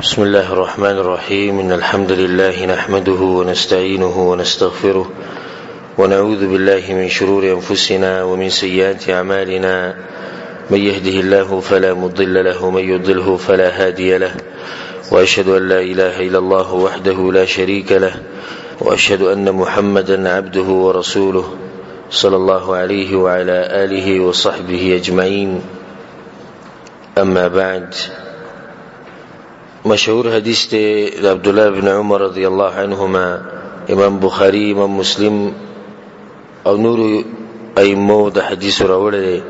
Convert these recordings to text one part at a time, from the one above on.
بسم الله الرحمن الرحيم. إن الحمد لله نحمده ونستعينه ونستغفره ونعوذ بالله من شرور أنفسنا ومن سيئات أعمالنا. من يهده الله فلا مضل له ومن يضلله فلا هادي له، وأشهد أن لا إله إلا الله وحده لا شريك له، وأشهد أن محمدا عبده ورسوله صلى الله عليه وعلى آله وصحبه أجمعين. أما بعد، مشهور حدیث تے عبداللہ بن عمر رضی اللہ عنہما، امام بخاری، امام مسلم او نور ائمه د حدیث راوړل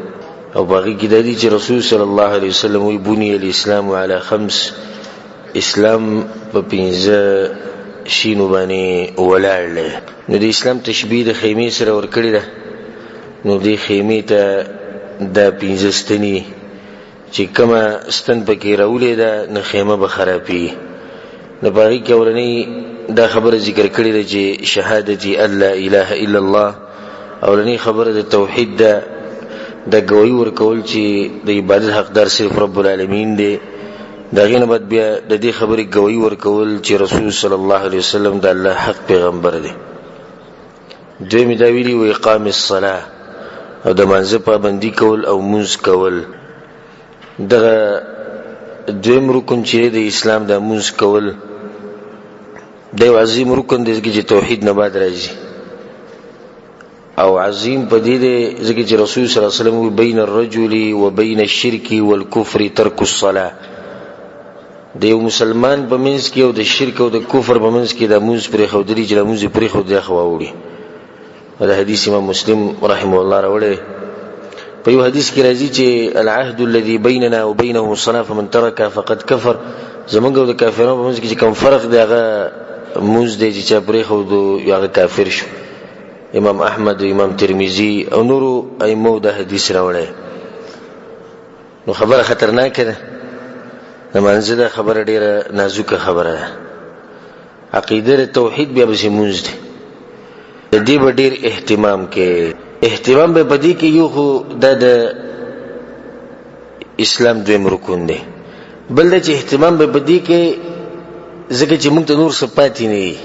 او باقی کی د دې چې رسول صلی الله علیه وسلم وی بنی الاسلام علی خمس، اسلام په پنځه شینو باندې ولاړ. نو د اسلام تشبیه د خیمه سره ورکړی ده. نو د خیمه ته د پنځه ستنی چې کما ستن پکې راولې ده، نه خیمه به خرابي. نو باقی کې ورني دا خبره ذکر کړی ده چې شهادت الله اله الا الله، اولنی خبره د توحید ده، د ګوي ورکول چې د عبادت حقدار صرف رب العالمین دی. دا غینه بعد بیا د دې خبرې ګوي ورکول چې رسول صلی الله علیه وسلم د الله حق پیغمبر دی. دوی دا ویلي و اقام الصلاه، او د منځ پابندي کول او منځ کول. دغه دویم رکن چې د اسلام د منځ کول د یو عظیم رکن دی چې توحید نه بعد راځي، او عظیم په دې دی ځکه چې رسول صلی الله علیه وسلم بین الرجل وبین الشرك والكفر ترک الصلاه. د یو مسلمان په منځ کې او د شرک او د کفر په منځ کې د منځ پرې خودري چې د منځ پرې خود دی خواوړي. دا حدیث امام مسلم رحمه الله راوړی. په یو حدیث کې راځي چې العهد الذي بيننا وبينه الصلاه فمن ترك فقد كفر. زمونږ او د کافرانو په منځ کې کوم فرق دی هغه منځ دی چې چا پرې خود هغه کافر شو. امام احمد، امام ترمذی او نورو ائمه دا حدیث راوړی. نو خبره خطرناکه ده، د منځ دا خبره ډیره نازکه خبره ده. عقیده توحید بیا به منځ دی، د دې به ډیر اهتمام کې اهتمام به پدې کې یو خو د اسلام دویم رکن دی، بل د اهتمام به پدې کې ځکه چې موږ ته نور صفات نه دي.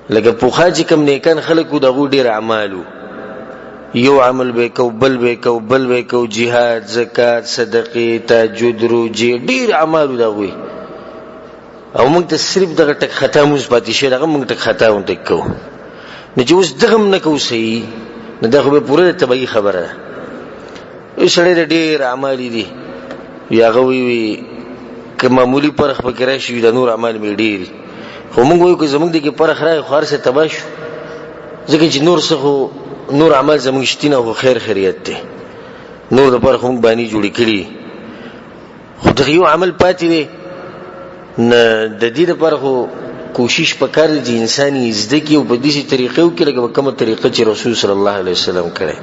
لکه پوخا چې کوم نیکان خلکو دغه ډیر اعمالو، یو عمل به کو، بل به کو، بل به کو، jihad، زکات، صدقه، تهجد، روزه، ډیر اعمالو دغه. او موږ ته صرف دغه ټک خطا موږ پاتې شي، دغه موږ ټک خطا ونټ کو. نو چې اوس دغه نه کو صحیح، نو دا خو به پوره تبعی خبره ده. سړی ډیر اعمال دي، یا غوي که معمولی پرخ پکې راشي د نور اعمال می ډیر، خو موږ وایو که زمونږ دغه پرخ راي خو هرڅه تبا شو، ځکه چې نور څه نور اعمال زمونږ شتینه خو خیر خیریت دی، نور د پرخ موږ باندې جوړی کړي، خو دغه یو عمل پاتې دی. نه د دې لپاره خو کوشش وکړ چې انسان یې زده کی او په دې طریقو کې لکه کومه طریقه چې رسول صلی الله علیه وسلم کړی.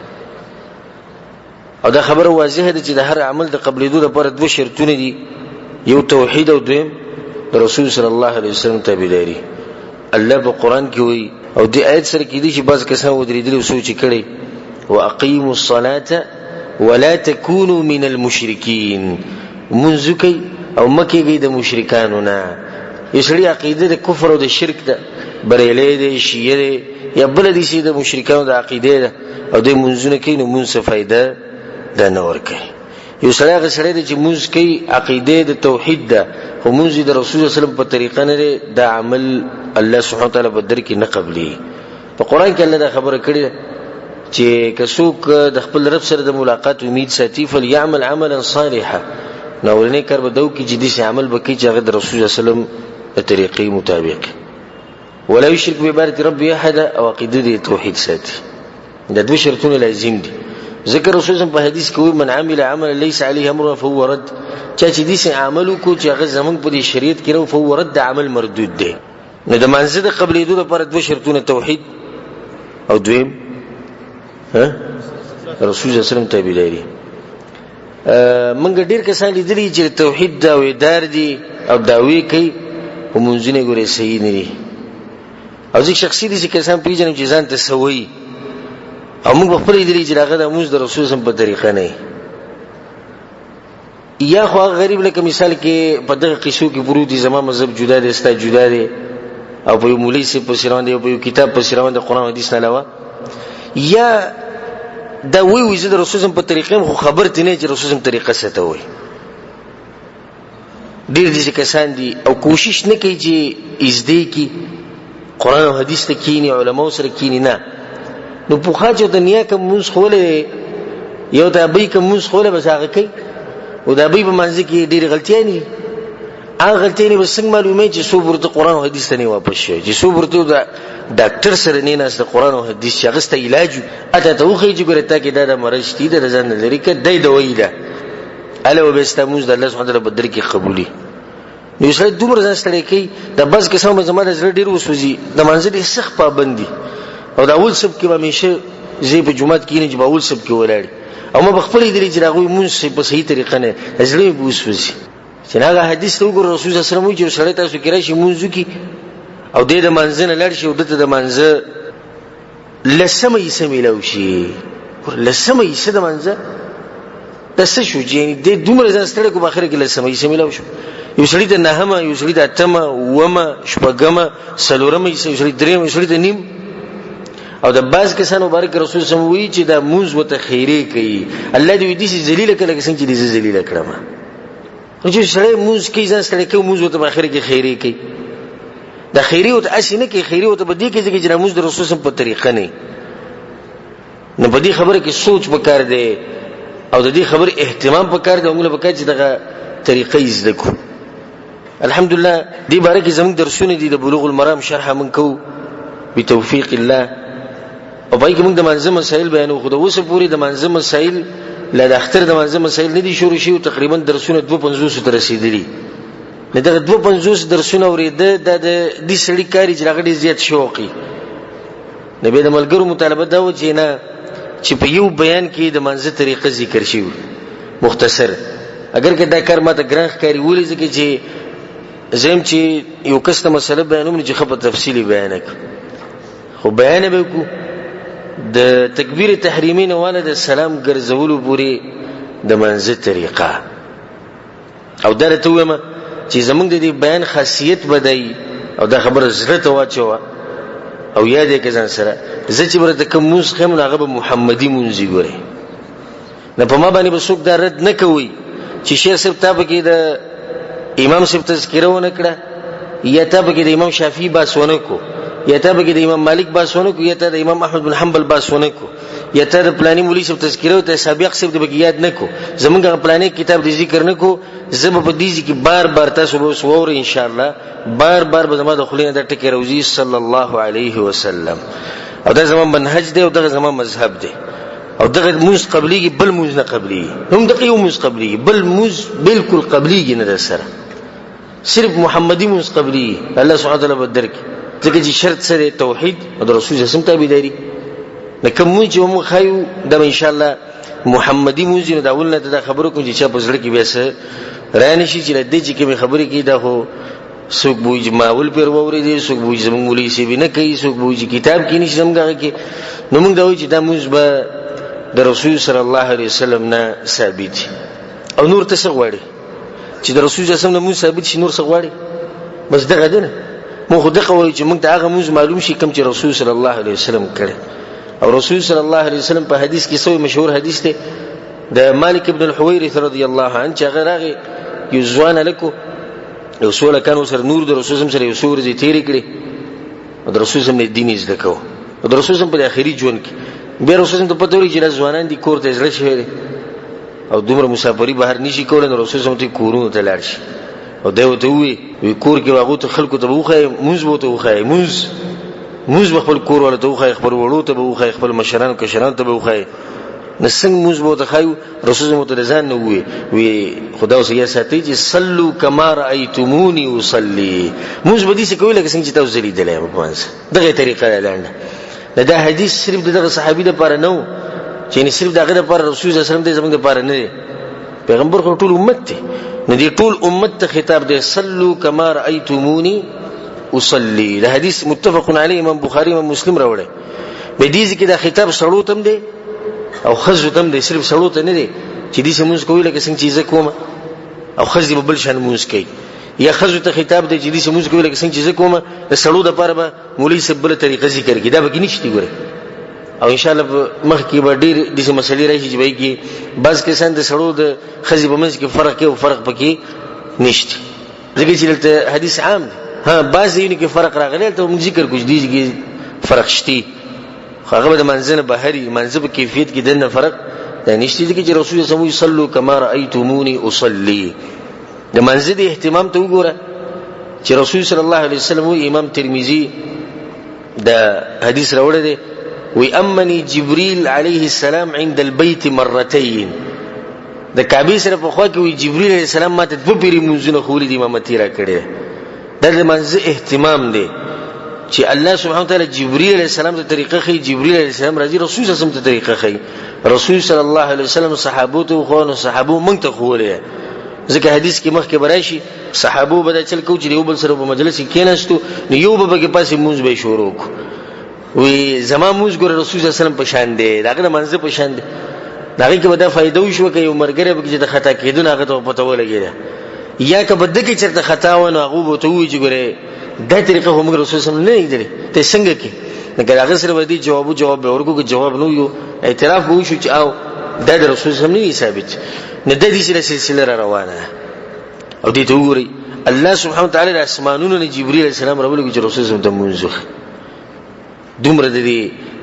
او دا خبره واضحه ده چې د هر عمل د قبلېدو لپاره دوه شرطونه دي، یو توحید او دویم د رسول صلی الله علیه وسلم تابعداري. الله په قران کې وایي او دې آیت سره کې دي چې بعض کسان ودرېدل او سوچ کړي واقیموا الصلاه ولا تکونوا من المشرکین، منځ کوي او مکه کوي د مشرکانو نه. یسړي عقیده د کفر او د شرک ده، بریلې ده، شیعه ده، یا بل دي چې د مشرکانو د عقیده ده او د منځونه کوي، نو منځ فائدہ ده نه ور کوي. یو سړی هغه سړی دی چې منځ کوي عقیده د توحید ده، خو منځ د رسول صلی الله علیه وسلم په طریقه نه دی، دا عمل الله سبحانه وتعالی په در کې نه قبلي. په قران کې الله دا خبره کړې ده چې کڅوک د خپل رب سره د ملاقات امید ساتي فليعمل عملا صالحا. نو ولنه کار به دو کې جدي سي عمل وکړي چې هغه د رسول صلی الله علیه وسلم د طریقې مطابق، ولا يشرك بعبادة ربه احد، او عقیده د توحید ساتي. دا دوه شرطونه لازم دي. ذکر رسول الله په حدیث کې من عمل عملا ليس عليه امر فهو رد. چا چې دې سي عملو کو چې هغه زمونږ په شریعت کې راو فهو رد، عمل مردود دی. نو د منځ د قبلېدو لپاره دوه شرطونه توحید او دویم رسول صلی الله علیه وسلم تابعداري. منګ ډیر کسان لیدلي چې توحید دا وېدار دي او داوی کوي، او منځونه ګورې صحیح نه دي. او ځکه شخصي دي چې کسان پیژنم چې ځان ته سوي، او موږ په خپل لیدلي چې هغه د موږ د رسول صلی الله علیه وسلم په طریقه نه یا خو غریب لکه مثال کې په دغه قصو کې پروت دي زما مذهب جدا دی ستا جدا دی او په مولوی سي په سیروان دی او په کتاب په سیروان د قران حدیث نه علاوه یا دا وی زه د رسول په طریقې خو خبرت نه چې رسول طریقه څه وي ډیر دي کسان دي او کوشش نه کوي چې ازدې کی قران او حدیث ته کینی علماء سره کینی نه نو په خاطر د دنیا کوم موږ خوله یو د ابي کوم موږ خوله بس هغه کوي او د ابي په منځ کې ډېر غلطیاں دي هغه غلطیاں به څنګه معلومه چې څو ورته قران او حدیث ته نه واپس شي چې څو ورته د ډاکټر سره نه ناس د قران او حدیث شغسته علاج اته ته خو چې ګرته کې دا مرض دي د ځان لري کې دای دوی ده اله وبستموز د الله سبحانه وتعالى بدر کې قبولي نو سره دومره ځان ستړي کوي د بس کې سم زماده زړه ډیر وسوځي د منځلي سخت پابندي او د اول سب کې همیشه زی په جمعات کې نه چې باول سب کې ولاړ او ما بخپل دې چې راغوي مونږ په صحیح طریقه نه زړه بوسوځي چې هغه حدیث ته وګورئ رسول الله صلی الله علیه وسلم چې سره تاسو کې راشي مونږ کې او د منځنه لړ شي او د منځه لسمه یې سمېلو شي لسمه یې د منځه دسه شو چې د دومره ځان ستړي کو باخره کې لسمه یې سمېلو شو یو سړی د نهمه یو سړی د اتمه ومه شپږمه سلورمه یو سړی درېمه یو سړی د نیم او د باز کسانو مبارک رسول صلی الله علیه وسلم وی چې دا موز وته خیره کوي الله دې دې ذلیل کړه څنګه چې دې ذلیل کړم نو چې سړی موز کې ځان سره کوي موز وته باخره کې خیره کوي دا خیره وته اسنه کې خیره وته بدی کې چې موز د رسول صلی په طریقه نه نو په دې خبره کې سوچ وکړ دې او د دې خبر اهتمام وکړ دې موږ به کې دغه طریقې زده کو الحمدلله دې باره کې زموږ درسونه دي د بلوغ المرام شرح من کو بتوفیق الله او پای کې موږ د منځ مسائل بیانو خو د اوسه پوری د منځ مسائل لا د اختر د منځ مسائل نه دي شروع شي او تقریبا درسونه 250 ته رسیدلي نه دغه 250 درسونه ورېده د دې سړي کاری چې راغلي زیات شوقي نبی د ملګرو مطالبه دا و چې نه چې په یو بیان کې د منځ طریقه ذکر شي مختصر اگر که دا کار ماته ګرانخ کاری ولې ځکه چې زم چې یو کسته مسله بیانوم چې خپل تفصیلی بیان کړ خو بیان به کو د تکبیر تحریمی نه والا د سلام ګرځولو پوری د منځ طریقه او درته وایم چې زمونږ د دې بیان خاصیت بدای او دا خبره زړه ته واچو او یاد کې ځان سره زه چې برته کوم موږ خمن هغه محمدي مونږی ګوري نه په ما باندې به څوک دا رد نه کوي چې شیخ صاحب تابه کې د امام صاحب تذکره ونه کړه یا تابه کې د امام شافعي باسونه کو یا تابه کې د امام مالک باسونه کو یا ته د امام احمد بن حنبل باسونه کو یا ته د پلاني مولوی صاحب تذکره او ته سابق صاحب د یاد نه کو زمونږ پلاني کتاب د ذکر نه کو زب په دې کې بار بار تاسو به وور ان شاء الله بار بار به زموږ د خلینو د ټکی روزي صلی الله علیه وسلم او دا زموږ منهج دی او دا زموږ مذهب دی او دغه موز قبليږي بل موز نه قبليږي هم دغه یو موز قبليږي بل موز بالکل قبليږي نه در سره صرف محمدي موز قبليږي الله سبحانه وتعالى بدر کې ځکه چې شرط سره توحید او د رسول الله سم تابعداري لکه موږ چې موږ خایو دا ان شاء الله محمدي موز نه دا ولنه دا خبرو کوم چې په زړه کې بیسه رانه شي چې د دې چې کوم خبرې کې دا هو څوک بوج ماول پر ووري دي څوک بوج زموږ مولوی سی بنه کوي څوک بوج کتاب کې نشي زموږ کې نو موږ دا وایو چې دا موز به د رسول صلی الله علیه وسلم نه ثابت او نور ته څه غواړي چې د رسول صلی الله علیه وسلم نه ثابت شي نور څه غواړي بس دغه دنه مو خو دغه وایي چې موږ ته هغه موز معلوم شي کوم چې رسول صلی الله علیه وسلم کړي او رسول صلی الله علیه وسلم په حدیث کې څو مشهور حدیث دی د مالک ابن الحویرث رضی الله عنه چې هغه یو ځوان لکو یو سوال کانو سره نور د رسول الله سره یو سور دي تیری کړي او د رسول الله دین زده کو او د رسول الله په اخري ژوند کې بیا رسول الله په توري چې ځوانان دي کور ته ځل شي او دومره مسافری بهر نشي کولای نو رسول الله ته کورونو ته لاړ شي او دا وته وی کور کې واغو ته خلکو ته وخه موز بوته وخه موز خپل کور ولا ته وخه خبر وړو ته وخه خپل مشران کشران ته وخه نسنګ موز بوته خایو رسول الله ته ځان نو وی خدا اوس یې ساتي چې صلوا کما رایتمونی اصلي موز بدی څه کوي لکه څنګه چې تاسو لیدلې په منځ دغه طریقه لاله دا حدیث صرف دغه صحابي د پاره نو چې نه صرف دغه د پاره رسول الله صلی الله علیه وسلم د زمونږ د پاره نه پیغمبر خو ټول امت ته نه دي ټول امت ته خطاب دی صلوا کما رایتمونی اصلي دا حدیث متفق علیه امام بخاری امام مسلم راوړي به دې کې دا خطاب سړو تم دی او خزو تم دی صرف سړو ته نه دی چې دې سمون کوی لکه څنګه چیزه کومه او خزي په بل شان مونږ کوي یا خزو ته خطاب دی چې دې مونږ کوي لکه څنګه چې کومه د سړو د پاره به مولوی سب بل طریقه ذکر کی دا به نشتی ګوره او ان شاء الله مخ کې به ډیر د مسلې راشي چې به کې بس کې سند سړو د خزي په منځ کې فرق کې او فرق پکې نشته ځکه چې ته حدیث عام دی ها بعض یې کې فرق راغلی ته موږ ذکر کوو دي کې فرق شتي هغه د منځنه بهري منځ په کیفیت کې دنه فرق دا نشته دي چې رسول الله صلی الله علیه وسلم صلوا کما رأیتمونی اصلي د منځ د اهتمام ته وګوره چې رسول صلی الله علیه وسلم امام ترمذی دا حدیث راوړی دی وی امنی جبريل علیه السلام عند البيت مرتين د کعبه سره په خوا کې وی جبريل علیه السلام ماته په پیری منځونه خولې د امامتی را کړې د منځ اهتمام دی چې الله سبحانه وتعالى جبريل علیه السلام ته طریقه خي جبريل علیه السلام راځي رسول صلی الله علیه وسلم ته طریقه خي رسول صلی الله علیه وسلم صحابو ته خو نو صحابو مونږ ته خولې ځکه حدیث کې مخکې براشي صحابو به چل کو چې یو بل سره په مجلس کې کېناستو نو یو به کې پاسې مونږ به شروع کو وی زما مونږ ګور رسول صلی الله علیه وسلم په شان دی داغه منځ په شان دی داغه کې به دا فائدہ وشو کې یو مرګره به چې د خطا کېدون هغه ته پته ولګیږي یا که بده کې چرته خطا ونه هغه به ته وی چې ګوره دا طریقه هم رسول صلی الله علیه وسلم نه دی ته څنګه کې نګر هغه سره ودی جواب به ورکو کې جواب نو یو اعتراف وو شو چې او دا د رسول صلی الله علیه وسلم نه ثابت نه د دې سلسله روانه او دې ته وګوري الله سبحانه وتعالى د اسمانونو نه جبريل علیه السلام راولې چې رسول صلی الله علیه وسلم ته دومره د دې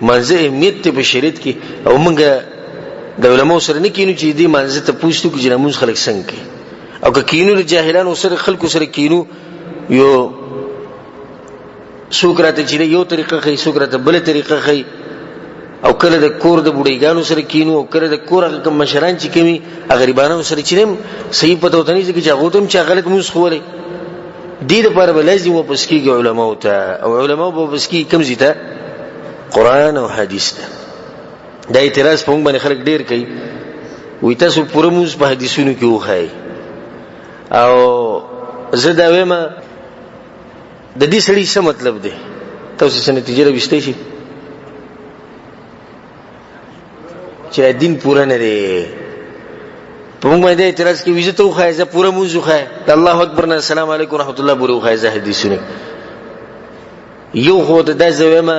منځه اهمیت په شریعت کې او موږ د علماء سره نه کینو چې دې منځه ته پوښتنه کوي چې موږ خلک څنګه او که کینو د جاهلانو سره خلکو سره کینو یو سوکراته چې یو طریقه خي سوکراته بل طریقه خي او کله د کور د بډایګانو سره کینو او کله د کور هغه کم مشران چې کمی غریبانو سره چې صحیح پته وته نه چې هغه تم چې غلط موږ خولې دې لپاره به لازم واپس کیږي علماء ته او علماء به واپس کیږي کم زیته قرآن او حدیث ته دا اعتراض په موږ باندې خلک ډیر کوي وې تاسو پوره موږ په حدیثونو کې وخای او زه دا وایم د دې سړي څه مطلب دی تاسو څه نتیجه راوستئ شي چې دین پورا نه دی په موږ باندې اعتراض کوي چې ته وخای زه پوره موږ وخای الله اکبر نه السلام علیکم ورحمت الله پوره وخای زه حدیثونه یو خو د زویمه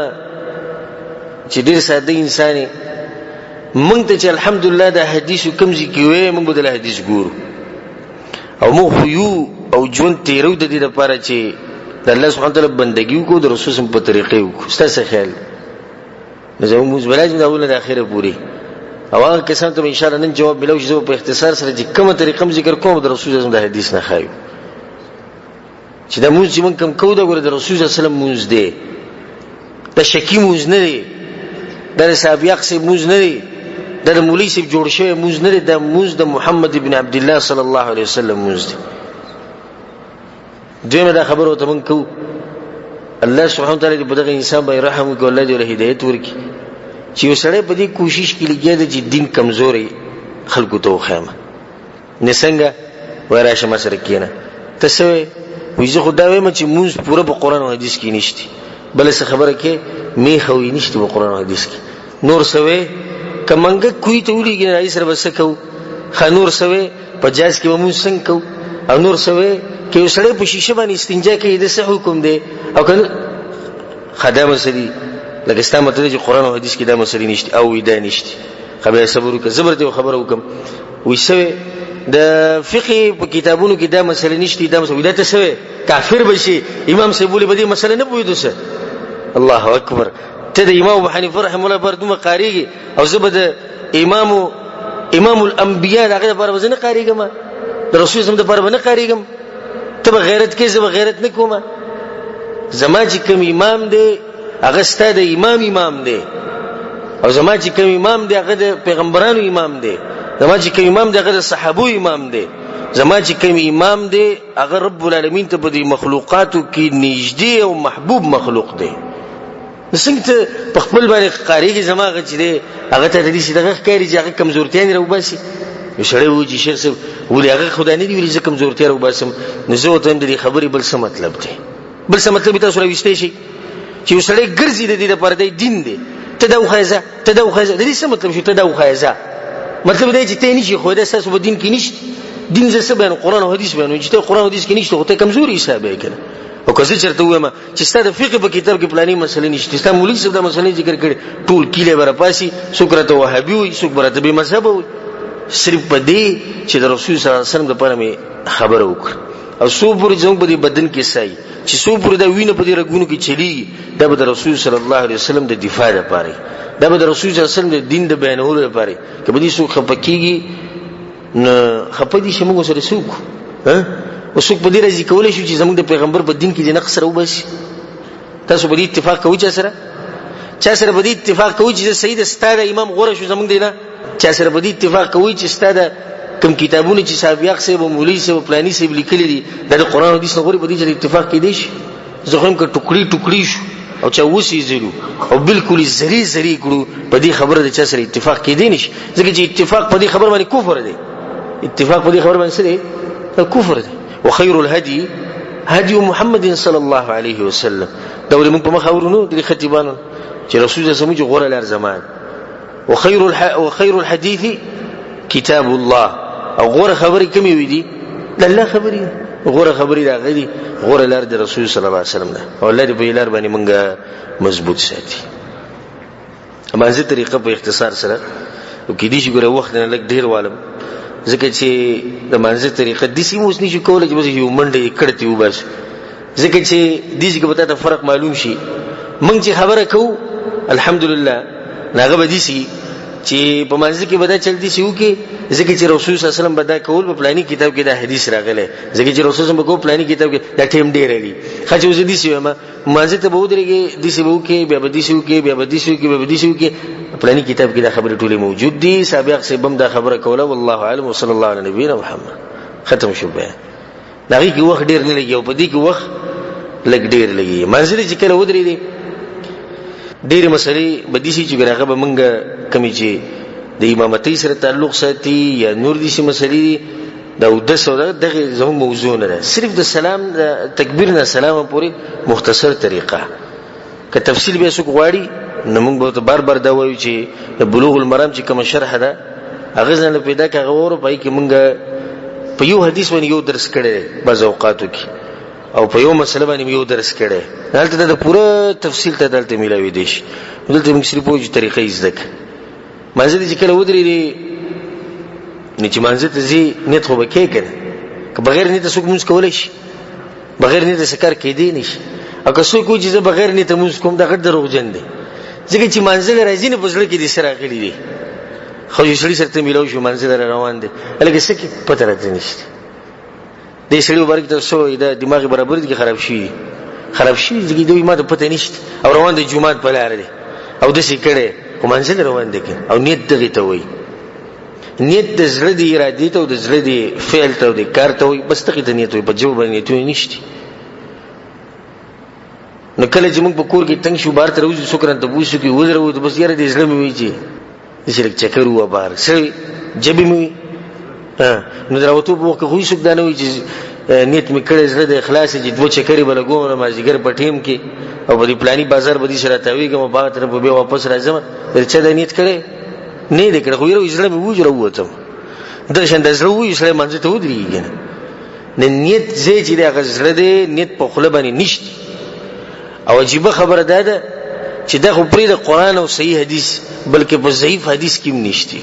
چې ډیر ساده انساني مونږ ته چې الحمدلله د حدیث کوم ځکوي مونږ بدل حدیث ګورو او مو خو یو او جون تیرو د دې لپاره چې د الله سبحانه وتعالى بندګي کو د رسول الله په طریقې وکړو ستاسو خیال زه موږ بلایو د اول نه اخره پوری او هغه کسان ته ان شاء الله نن جواب ملو شي په اختصار سره چې کومه طریقه ذکر کوم د رسول الله د حدیث نه خایو چې د موږ چې مونږ کوم کو د رسول الله صلی الله علیه وسلم موږ دی د شکی موږ نه دی د صحابیق سي موږ نه دی د مولوی سي جوړ شوی موږ نه دی د موږ د محمد ابن عبد الله صلی الله علیه وسلم موږ دی دغه دا خبره ته مونږ کو الله سبحانه وتعالى دې په دغه انسان باندې رحم وکړي الله دې له هدایت ورکړي چې وسړی په دې کوشش کې لګیا دی چې دین کمزوري خلکو ته وخامه نسنګ وراشه مسره کینه تسوي ویزه خدای وایم چې موږ پوره په قران او حدیث کې نشتی بل څه خبره کې می خوي نشتی په قران او حدیث کې نور سوي کمنګ کوی ته ولېږي راي سره بس کو خنور سوي په جاز کې موږ څنګه کو او نور سوي کې وسړی په شیشه باندې استنجا کوي د څه حکم دی او کنه خدامه سړي لکه ستاسو مته چې قران او حدیث کې دا مسلې نشته او دا نشته خبره صبر وکړه زبر ته خبره وکم وېسوي د فقه په کتابونو کې دا مسلې نشته دا مسلې ته سوي کافر بشي امام سیبولی په دې مسله نه پوهیدو څه الله اکبر ته د امام ابو حنیفه رحم الله بردومه قاریږي او زبد امام الانبیاء دغه لپاره وزنه قاریږم د رسول الله لپاره نه قاریږم ته غیرت کې زما غیرت نه کومه زما چې کوم امام دی هغه ستاسو د امام دی او زما چې کوم امام دی هغه د پیغمبرانو امام دی زما چې کوم امام دی هغه د صحابو امام دی زما چې کوم امام دی هغه رب العالمین ته په دې مخلوقاتو کې نږدې او محبوب مخلوق دی څنګه په خپل باندې قاریږي زما هغه چې دی هغه ته د دې دغه ښکاری چې هغه کمزورتیا نه راوباسي یشړې و چې شیخ صاحب ولې هغه خدای نه دی ویلي چې کمزورتیا راوباسم نو زه ته د دې خبرې بل څه مطلب دی بل څه مطلب تاسو راوښتې شي چې وسړی ګرځي د دې لپاره دی دین دی تداو خایزه د دې څه مطلب شو تداو خایزه مطلب دی چې ته نشي خو دا اساس په دین کې نشته دین زه څه بیان قرآن او حدیث بیانوي چې ته قرآن او حدیث کې نشته خو ته کمزوري حساب یې کنه او که زه چېرته ووایم چې ستا د فقه په کتاب کې پلاني مسلې نشته ستا مولوي صاحب دا مسلې ذکر کړي ټول کیلې به راپاسي څوک راته وهابي وایي څوک به راته بې مذهبه وایي صرف په دې چې د رسول صلی الله علیه وسلم دپاره مې خبره وکړه او څو پورې زموږ په دې بدن کې سایي چې څو پورې دا وینه په دې رګونو کې چلیږي دا به د رسول صلی الله علیه وسلم د دفاع لپاره دا به د رسول صلی الله علیه وسلم د دین د بیانولو لپاره که په دې څوک خفه کېږي نو خفه دي چې موږ سره څوک او څوک په دې راضي کولی شو چې زموږ د پیغمبر په دین کې د نقص راوباسي تاسو په دې اتفاق کوئ چا سره په دې اتفاق کوئ چې صحیح ده ستا د امام غوره شو زموږ دی نه چا سره په دې اتفاق کوئ چې ستا د کوم کتابونه چې صاحب صاحب او مولوي صاحب او پلاني صاحب لیکلي دي دا د قرآن او حدیث نه غوره په دې چې اتفاق کېدی شي زه خو یم که ټوکړي شو او چا وسېځلو او بالکل یې زري کړو په دې خبره د چا سره اتفاق کېدی نه شي ځکه چې اتفاق په دې خبره باندې کفر دی اتفاق په دې خبره باندې څه دی کفر دی وخير الهدي هدي محمد صلى الله عليه وسلم دا ولې موږ په مخ اورو د خطیبانو چې رسول الله سمجه غوره لار زمان وخير الحديث كتاب الله او غوره خبرې کومې وې دي د الله خبرې غوره خبرې دا غدي غوره لار د رسول صلی الله علیه وسلم ده او الله دې په لار باندې موږ مضبوط ساتي اما زه طریقه په اختصار سره کې دي چې ګوره وخت نه لګ ډیر والم ځکه چې د منځ طریقه د سیمه اوس نشي کولای چې بس یو منډه کړتی و بس ځکه چې دې چې به تاسو فرق معلوم شي موږ چې خبره کوو الحمدلله هغه به دي شي چې په منځ کې به دا چل دي شي وکي ځکه چې رسول صلی الله علیه وسلم به دا کول په پلاني کتاب کې دا حدیث راغلی ځکه چې رسول صلی الله علیه وسلم په پلاني کتاب کې دا ټیم ډیر دی خاصه اوس دي شي ما منځ ته به ودرېږي دي شي وکي بیا به دي شي وکي بیا به دي شي وکي بیا به دي شي وکي پلاني کتاب کې دا خبره ټولې موجود دي سابق سبم دا خبره کوله والله اعلم وصلی الله علی نبینا محمد ختم شو بیان دغه کې وخت ډیر نه لګي او په دې کې وخت لګ ډیر لګي منځ چې کله ودرېږي ډېر مسلې بدی شي چې هغه به مونږ کمی چې د امامتۍ سره تعلق ساتي یا نور دي شي مسلې دا د سودا دغه زموږ موضوع نه ده صرف د سلام د تکبیر نه سلام پورې مختصر طریقه که تفصیل به څوک غواړي نو موږ به بار بار دا وایو چې د بلوغ المرام چې کوم شرح ده هغه ځنه پیدا کړه غوړو پای کې مونږ په یو حدیث باندې یو درس کړی بعض اوقاتو کې او په یو مسله باندې یو درس کړي دلته د پوره تفصیل ته دلته ملاوي دي شي دلته موږ صرف په طریقې زده کړو مازه چې کله ودرې دي نه چې مازه ته زی نیت خو بکې کړي که بغیر نیت څوک موږ کولای شي بغیر نیت سکر کې دي نشي او که څوک چې زه بغیر نیت موږ کوم دا غټ دروغجن دي ځکه چې مانځل راځي نه پزړه کې دي سره غلي دي خو یې سړي سره ملاوي شو مانځل روان دي الګ سکه پته راځي نشته د سړي وبرګ ته سو دا دماغ برابر دي خراب شي ځکه دوی ما ته پته نشته او روان دي جمعات په لار دي او د شي کړي کوم منځل روان دي او نیت دغه ته وي نیت د زړه دی ارادي ته او د زړه دی فعل ته او د کار ته وي بس ته نیت وي په جواب باندې ته نشته نو کله چې موږ په کور کې تنگ شو بار تر وځو شکران ته بوسو کې وزرو د بس یاره د زړه مې وي چې د شرک چکر و بار سړي جبې مې نو دراوته په وخت خو هیڅ دا نه وي چې نیت مې کړې زړه د اخلاص چې دوه چکرې بلګو ما زیګر په ټیم کې او په پلاني بازار باندې سره تاویږم بعد تر په به واپس راځم چې دا نیت کړې نه دې کړې خو یې زړه مې وځره وته د شند زړه وې سره منځ ته ودرېږي نه نیت زې چې دا غزړه دې نیت په خله باندې نشته او عجیب خبره ده چې دا خو پرې د قران او صحیح حدیث بلکې په ضعیف حدیث کې نشته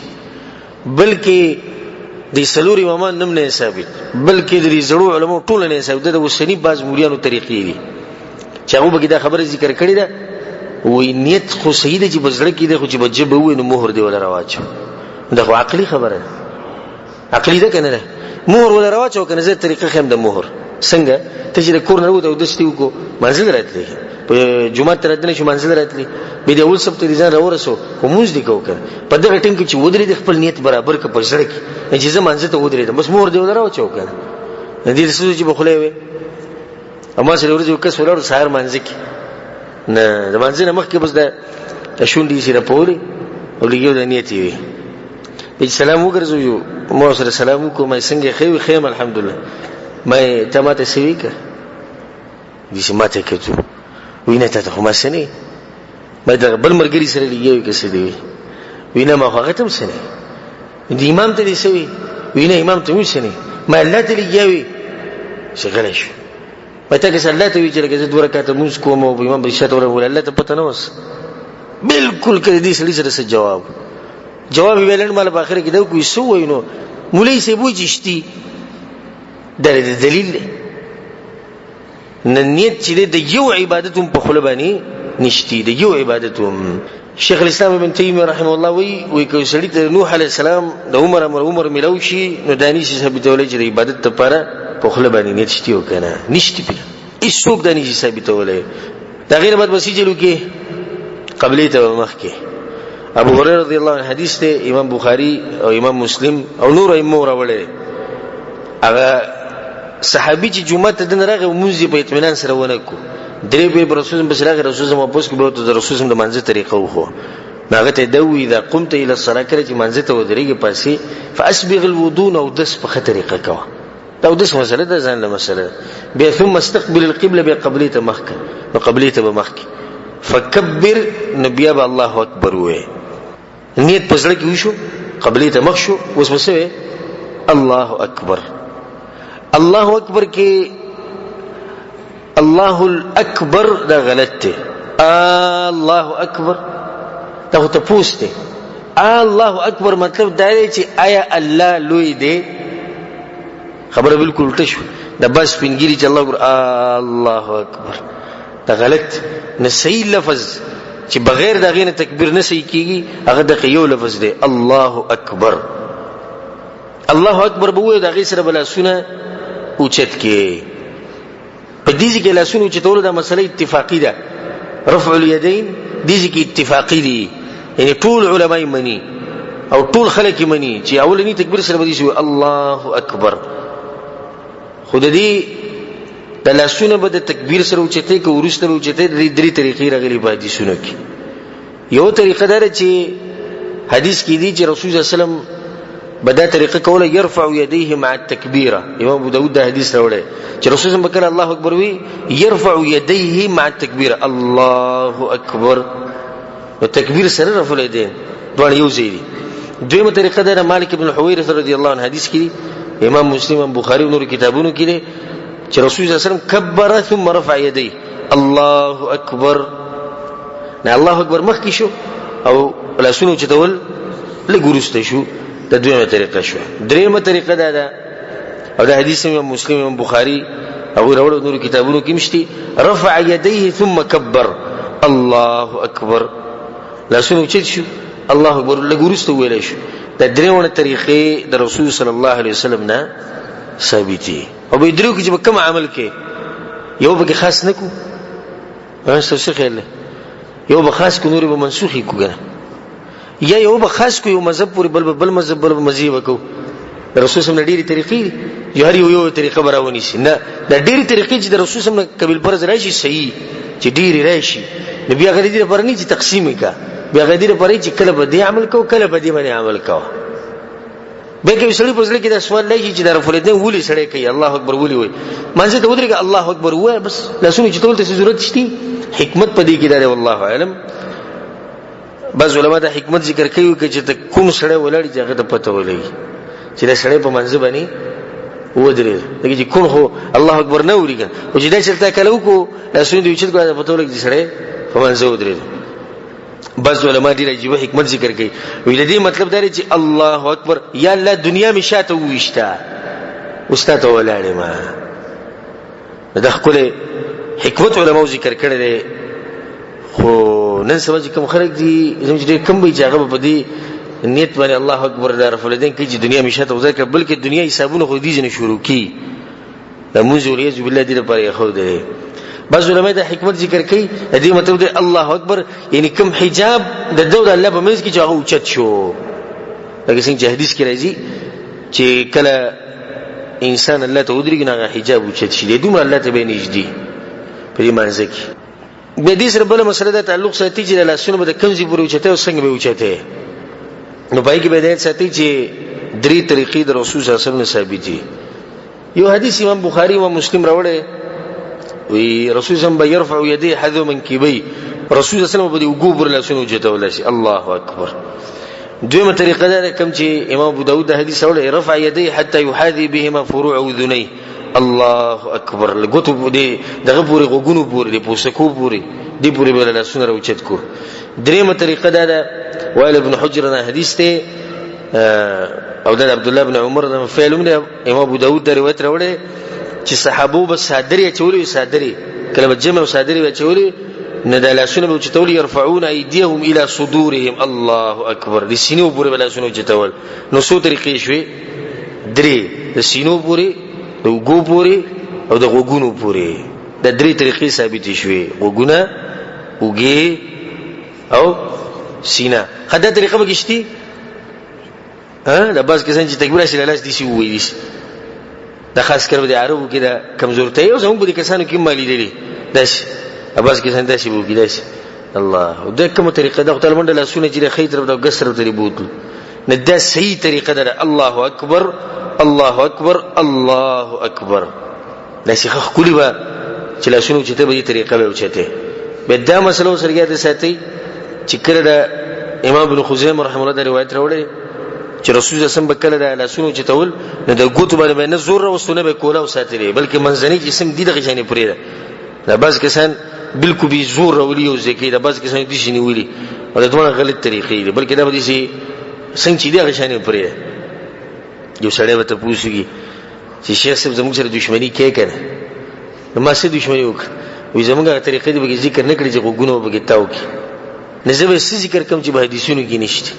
بلکې د سلور امامان نم نه ثابت بلکې د زړو علماء ټول نه ثابت ده وسنی باز موریانو طریقې دي چې هغه به دا خبره ذکر کړی ده وې نیت خو صحیح ده چې بزړه کې ده خو چې بجبه وې نو مهر دی ولا رواچو دا خو عقلي خبره ده عقلي ده کنه ده مهر ولا رواچو کنه زه طریقه خیم د مهر څنګه ته چې د کور نه وته او دستي وکړو منځل راتلی په جمعه تر دنه شو منځل راتلی به د اول سبت دي ځان راورسو کوموز دي کو کړ په دغه ټیم کې چې ودرې د خپل نیت برابر ک په زړه کې چې زه منځ ته ودرې بس مور دی ولا راوچو کنه دې څه چې بخله وي اما سره ورځو کس ولر سحر منځ کې نه د منځ نه مخ کې بس د شونډې سره پوري او لګیو د نیت وي سلام وګرځو مو سره سلام وکم څنګه خو خیم الحمدلله ما تماته سويکه دي سماته کېږي وینه ته خو ما سنې ما د بل مرګري سره لګیو کې څه دی وینه ما هغه تم سنې د امام ته دي سوي وینه امام ته مې سنې ما الله ته لګیاوي شغل شو پته کې الله ته وی چې لکه زه 2 رکعات مونږ کوم او امام بشات ور الله ته پته نه وس بالکل کړي دي سړي سره جواب ویلن مال په اخر کې دا کوی سو وینو مولوی سی بو جشتي دا دلیل نه نیت چې د یو عبادتوم په خله باندې نشتی د یو عبادتوم شیخ الاسلام ابن تیمیه رحمه الله وی کوي سړي ته نوح علی السلام د عمر ملوشي نو دانی شي ثابتولې چې د عبادت لپاره په خله باندې نیت شتی وکنه نشتی په هیڅ څوک دانی شي ثابتولې دا غیر بعد مسجلو کې قبلی ته مخ کې ابو هريره رضی الله عنه حدیث ته امام بخاری او امام مسلم او نور ائمه راوړل هغه صحابي چې جمعه ته دن راغی مونږ په اطمینان سره ونکو درې به رسول الله صلی الله علیه وسلم په کو به رسول الله د منځ طریقه وخو هغه ته دوی اذا قمت الى الصلاه کړي چې منځ ته ودرېږي پاسي فاسبغ الوضوء او دس په طریقه کوه دا دس مسله ده ځان له مسله به ثم استقبل القبله بقبلته مخک وقبلته بمخک فكبر نبي الله اکبر وې نیت پسړه کې وشو قبلته مخ شو اوس وسوي الله اکبر کې الله الاکبر دا غلط دی الله اکبر دا ته پوښتنه الله اکبر مطلب دا دی چې آیا الله لوی دی خبره بالکل الټه شو دا بس پنګيري چې الله اکبر دا غلط نه صحیح لفظ چې بغیر دا غینه تکبیر نه صحیح کیږي هغه د یو لفظ دی الله اکبر به وې دا غي سره بل سونه اوچت کې په دې کې لاسونو چې ټول دا مسله اتفاقی ده رفع اليدين دې کې اتفاقی دي یعنی ټول علماء مني او ټول خلک مني چې اولنی تکبیر سره بدی شو الله اکبر خود دې د لاسونو به د تکبیر سره اوچته کې ورسته اوچته درې طریقې راغلي په حدیثونو کې یو طریقه ده چې حدیث کې دي چې رسول الله صلی الله علیه وسلم بدا طریقه کوله يرفع يديه مع التكبيره امام ابو داود دا حدیث راوړی چې رسول الله بکره الله اکبر وی يرفع يديه مع التكبيره الله اکبر او تکبیر سره رفع الیدین دوه یو ځای دي دویمه طریقه ده مالک ابن حویرث رضی الله عنه حدیث کې امام مسلم بخاری او نور کتابونو کې دي چې رسول الله صلی الله علیه وسلم کبر ثم رفع يديه الله اکبر نه الله اکبر مخکې شو او لاسونو چتول لګورسته شو دا دویمه طریقه شو دریمه طریقه ده او دا حدیث امام مسلم امام بخاری او راوړو نور کتابونو کې مشتي رفع يديه ثم كبر الله اکبر لاسونو چت شو الله اکبر لګورسته ویل شو دا دریمه طریقې د رسول صلی الله علیه وسلم نه ثابتي او به درو کې چې کوم عمل کې یو به خاص نکو څه خیال یو به خاص کو نور به منسوخي کوګه یا یو به خاص کو یو مذهب پورې بل مذهب بل مذهب وکاو رسول الله ډېری طریقې یو یو طریقه براونی شي نه دا ډېری طریقې چې د رسول الله قبل فرض راشي صحیح چې ډېری راشي نبی هغه دې پر نه چې تقسیم کا بیا هغه دې پر چې کله به دې عمل کو کله به دې باندې عمل کو به کې وسړي په ځل کې دا سوال لایي چې د رفع الیدین ولي سړی کوي الله اکبر ولي وای منځ ته ودرېږي الله اکبر وای بس لاسونه چې ټول ته ضرورت شته حکمت پدې کې دا والله علم بعض علماء دا حکمت ذکر کوي چې ته کوم سړی ولاړ چې هغه ته پته ولګي چې دا سړی په منځ باندې ودرې دغه چې کوم هو الله اکبر نه وريګا او چې دا چلته کلو کو لاسونه دې چې کوه پته ولګي چې سړی په منځ ودرې بعض علماء دې راځي حکمت ذکر کوي ویل دې مطلب دا چې الله اکبر یا الله دنیا می شاته وښتا استاد ولاړې ما دا خپل حکمت علماء ذکر کړل دي خو نن سبا چې کوم خلک دي زموږ کوم به ځای په دې نیت باندې الله اکبر دا رفع الیدین کې چې دنیا می شاته وځي بلکې دنیا حسابونه خو دې نه شروع کی د موږ ولې بالله دې لپاره خو دې بعض علماء دا حکمت ذکر کوي دې مطلب دی الله اکبر یعنی کوم حجاب د دور الله په منځ کې چې هغه اوچت شو لکه څنګه چې حدیث کې راځي چې کله انسان الله ته ودرېږي نه حجاب اوچت شي دومره الله ته به نږدې په دې منځ کې به دې سره بل مسله ده تعلق ساتي چې الله سونه به کمزې پورې اوچته او څنګه به اوچته نو پای کې به دې ساتي چې درې طریقې د رسول صلی الله علیه وسلم ثابت دي یو حدیث امام بخاری او مسلم راوړی وی رسول الله به يرفع يديه حذو منكبي رسول الله صلی الله علیه وسلم به وګوبر لاسونه اوچته ولشي الله اکبر دویمه طریقه ده کوم چې امام ابو داود حدیث اوري رفع يديه حتى يحاذي بهما فروع اذنيه الله اکبر لګوتو دې دغه پوری غوګونو پوری دې پوسکو پوری دې پوری بل له سنره اوچت کو دریمه طریقه ده وائل ابن حجر نه حدیث ته او د عبد الله بن عمر نه فعلوم له امام ابو داود روایت راوړي چې صحابو بس صادری چولې صادری کلمه جمع صادری چولې نه د لاسونو به چتول يرفعون ايديهم الى صدورهم الله اکبر د سینو پورې بل لاسونو چتول نو څو طریقې شوي درې د سینو پورې د وګو پورې او د غوګونو پورې د درې طریقې ثابت شوي غوګونه وګي او سینا خدای طریقه بګشتي دا باز کسان چې تکبیر شي لاس دي شي وې دي دا خاص کر د عربو کې دا کمزورتۍ او زموږ د کسانو کې مالي دي داش باز کسان داسې وګي داش الله دا کومه طریقه ده خدای منډه لاسونه چې خیر طرف دا ګسر ته بوتل نه دا صحیح طریقه ده الله اکبر الله اکبر الله اکبر دا شیخ خولي با چې لاسونه چې ته به دې طریقه به وچته به دا مسله سره کې ساتي چې کړه دا امام ابن خزیمه رحمه الله دا روایت راوړي چې رسول الله صلی الله علیه وسلم بکله د لاسونو چې تول نه د ګوت باندې نه زور راوستونه به کوله او ساتلې بلکې منځنی جسم دې دغه شانې پرې ده دا بعض کسان بالکل به زور راولي او ځکه دا بعض کسان دې شي نیولي او دا ټول غلط طریقې دي بلکې دا به دي څنګه چې دغه شانې پرې ده یو سړی به ته پوښتنه چې شیخ صاحب زموږ سره دښمنی کوي کنه نو ما سره دښمنی وکړه وي زموږه طریقې دې به ذکر نه کړی چې غوګونو به کتاو کې نه زه به ذکر کوم چې به حدیثونو کې نشته